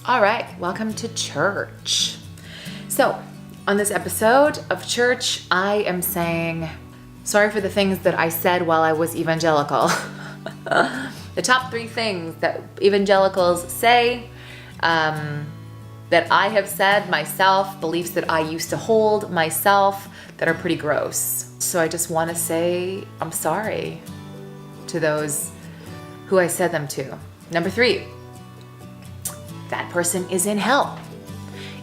All right, welcome to church. So, on this episode of church, I am saying sorry for the things that I said while I was evangelical. The top 3 things that evangelicals say, that I have said myself, beliefs that I used to hold myself that are pretty gross. So I just want to say I'm sorry to those who I said them to. Number 3, that person is in hell.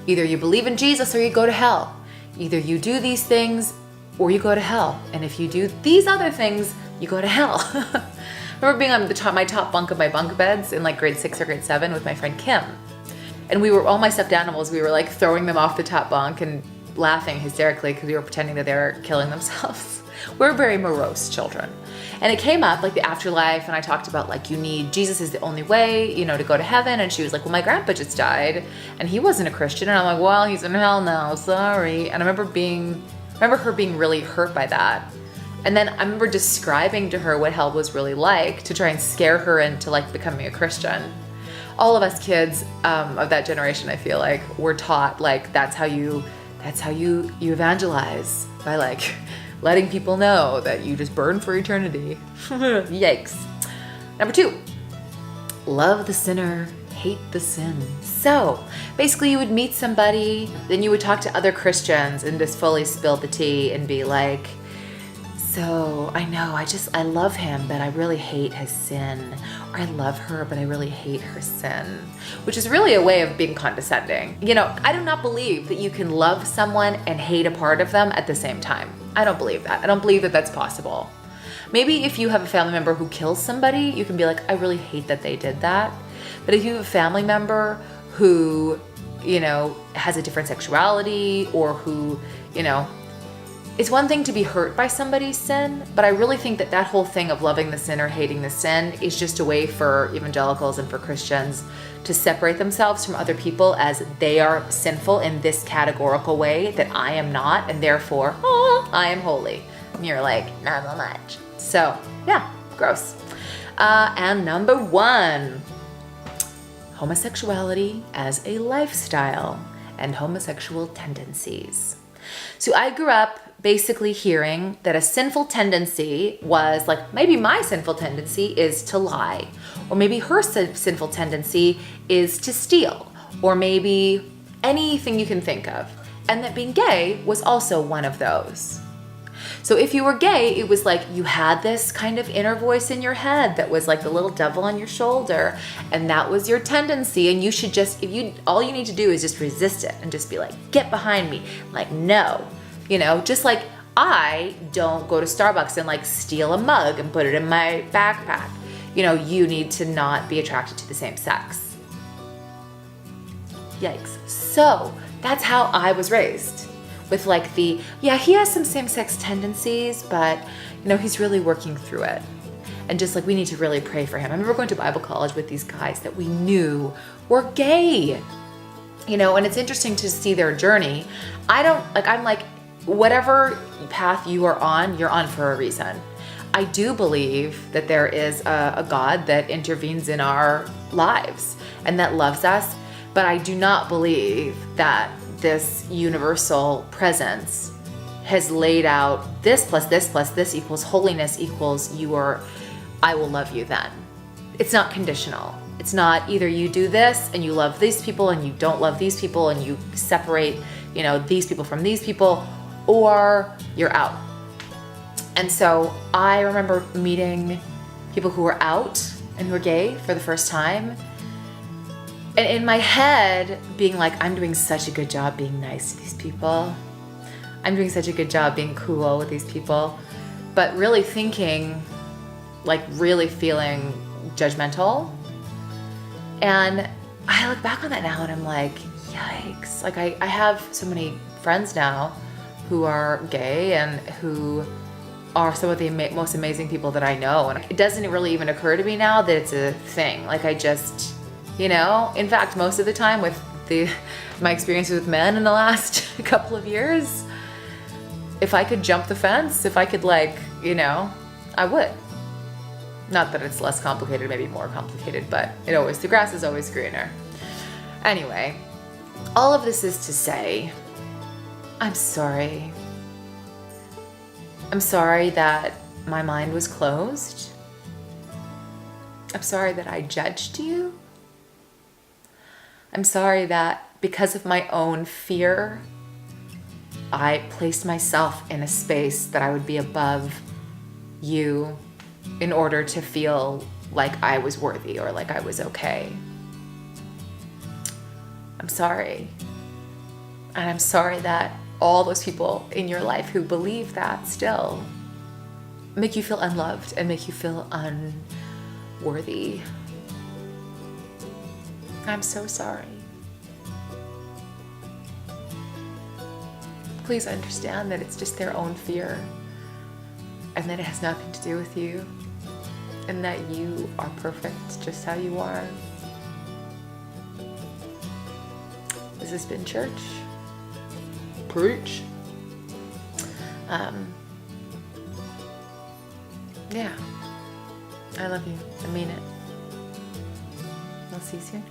Either you believe in Jesus or you go to hell. Either you do these things or you go to hell. And if you do these other things, you go to hell. I remember being on my top bunk of my bunk beds in like grade 6 or grade 7 with my friend Kim. And we were all my stuffed animals. We were like throwing them off the top bunk and laughing hysterically because we were pretending that they were killing themselves. We're very morose children. And it came up like the afterlife, and I talked about like Jesus is the only way, to go to heaven. And she was like, well, my grandpa just died and he wasn't a Christian. And I'm like, well, he's in hell now, sorry. And I remember her being really hurt by that. And then I remember describing to her what hell was really like to try and scare her into like becoming a Christian. All of us kids of that generation, I feel like, were taught like that's how you evangelize, by like letting people know that you just burn for eternity. Yikes. Number 2, love the sinner, hate the sin. So basically you would meet somebody, then you would talk to other Christians and just fully spill the tea and be like, so I know I love him, but I really hate his sin. Or I love her, but I really hate her sin. Which is really a way of being condescending. I do not believe that you can love someone and hate a part of them at the same time. I don't believe that. I don't believe that that's possible. Maybe if you have a family member who kills somebody, you can be like, I really hate that they did that. But if you have a family member who, has a different sexuality or who, it's one thing to be hurt by somebody's sin, but I really think that whole thing of loving the sin or hating the sin is just a way for evangelicals and for Christians to separate themselves from other people as they are sinful in this categorical way that I am not, and therefore, I am holy. And you're like, not so much. So, yeah, gross. And number 1, homosexuality as a lifestyle and homosexual tendencies. So I grew up basically hearing that a sinful tendency was like, maybe my sinful tendency is to lie, or maybe her sinful tendency is to steal, or maybe anything you can think of. And that being gay was also one of those. So if you were gay, it was like you had this kind of inner voice in your head that was like the little devil on your shoulder, and that was your tendency. And you should just, all you need to do is just resist it and just be like, get behind me. Like, no, just like I don't go to Starbucks and like steal a mug and put it in my backpack. You need to not be attracted to the same sex. Yikes. So that's how I was raised. With like he has some same-sex tendencies, but he's really working through it. And just like we need to really pray for him. I remember going to Bible college with these guys that we knew were gay. And it's interesting to see their journey. I'm like, whatever path you're on for a reason. I do believe that there is a God that intervenes in our lives and that loves us, but I do not believe that this universal presence has laid out this plus this plus this equals holiness equals I will love you then. It's not conditional. It's not either you do this and you love these people and you don't love these people and you separate, these people from these people, or you're out. And so I remember meeting people who were out and who were gay for the first time. And in my head, being like, I'm doing such a good job being nice to these people. I'm doing such a good job being cool with these people. But really thinking, like really feeling judgmental. And I look back on that now and I'm like, yikes. Like I have so many friends now who are gay and who are some of the most amazing people that I know. And it doesn't really even occur to me now that it's a thing. Like I just, in fact, most of the time with my experiences with men in the last couple of years, if I could jump the fence, if I could I would. Not that it's less complicated, maybe more complicated, but the grass is always greener. Anyway, all of this is to say, I'm sorry. I'm sorry that my mind was closed. I'm sorry that I judged you. I'm sorry that because of my own fear, I placed myself in a space that I would be above you in order to feel like I was worthy or like I was okay. I'm sorry. And I'm sorry that all those people in your life who believe that still make you feel unloved and make you feel unworthy. I'm so sorry. Please understand that it's just their own fear and that it has nothing to do with you and that you are perfect just how you are. This has been church. Preach. Yeah. I love you. I mean it. I'll see you soon.